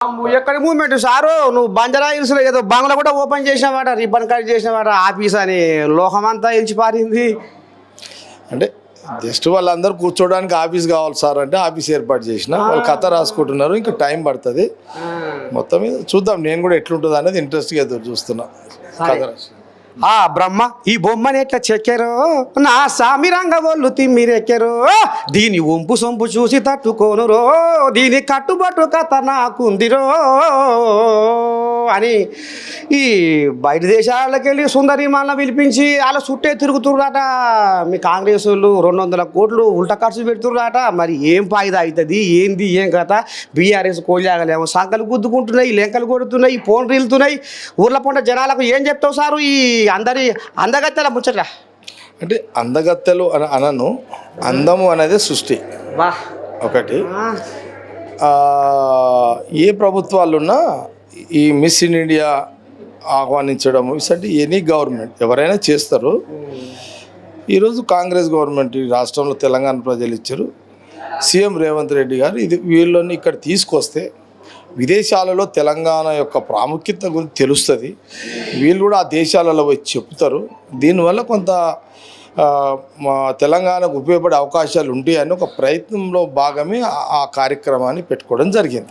ఎక్కడ moment sir నువ్వు Banjara hills లో ఏదో బంగ్లా కూడా ఓపెన్ చేసినవాట రిబ్బన్ కట్ చేసినవాట ఆఫీస్ అని లోకమంతా ఇలిచి పారింది. అంటే జస్ట్ వాళ్ళందరూ కూర్చోడానికి ఆఫీస్ కావాలి సార్ అంటే ఆఫీస్ ఏర్పాటు చేసిన వాళ్ళు కథ రాసుకుంటున్నారు. ఇంకా టైం పడుతుంది. మొత్తం మీద చూద్దాం నేను కూడా ఎట్లుంటుంది అనేది ఇంట్రెస్ట్గా ఎదురు చూస్తున్నా. కథ రాసి ఆ బ్రహ్మ ఈ బొమ్మని ఎట్లా చెక్కారో నా సామిరంగ వాళ్ళు తిమ్మిరెక్కారో దీని ఒంపు సొంపు చూసి తట్టుకోనురో దీని కట్టుబట్టు కథ నాకుందిరో అని ఈ బయట దేశాలకు వెళ్ళి సుందరి మాలను పిలిపించి అలా చుట్టే తిరుగుతుర్రాట. మీ కాంగ్రెస్ వాళ్ళు 200 కోట్లు ఉల్టా ఖర్చు పెడుతుర్రాట. మరి ఏం ఫాయిదా అవుతుంది ఏంది ఏం కథ? బీఆర్ఎస్ కోలాగలేమో సంకలు గుద్దుకుంటున్నాయి, లెంకలు కొడుతున్నాయి, ఫోన్లు వెళ్తున్నాయి. ఊర్ల పొంట జనాలకు ఏం చెప్తావు సారు ఈ అందరి అందగత్తెల ముచ్చట? అంటే అందగత్తెలు అనను, అందము అనేది సృష్టి ఒకటి. ఏ ప్రభుత్వాలున్నా ఈ మిస్ ఇన్ ఇండియా ఆహ్వానించడము ఇసంటి ఎనీ గవర్నమెంట్ ఎవరైనా చేస్తారు. ఈరోజు కాంగ్రెస్ గవర్నమెంట్ ఈ రాష్ట్రంలో తెలంగాణ ప్రజలు ఇచ్చారు. సీఎం రేవంత్ రెడ్డి గారు వీళ్ళని ఇక్కడ తీసుకొస్తే విదేశాలలో తెలంగాణ యొక్క ప్రాముఖ్యత గురించి తెలుస్తుంది. వీళ్ళు కూడా ఆ దేశాలలో వచ్చి చెప్తారు. దీనివల్ల కొంత మా తెలంగాణకు ఉపయోగపడే అవకాశాలు ఉంటాయి అని ఒక ప్రయత్నంలో భాగమే ఆ కార్యక్రమాన్ని పెట్టుకోవడం జరిగింది.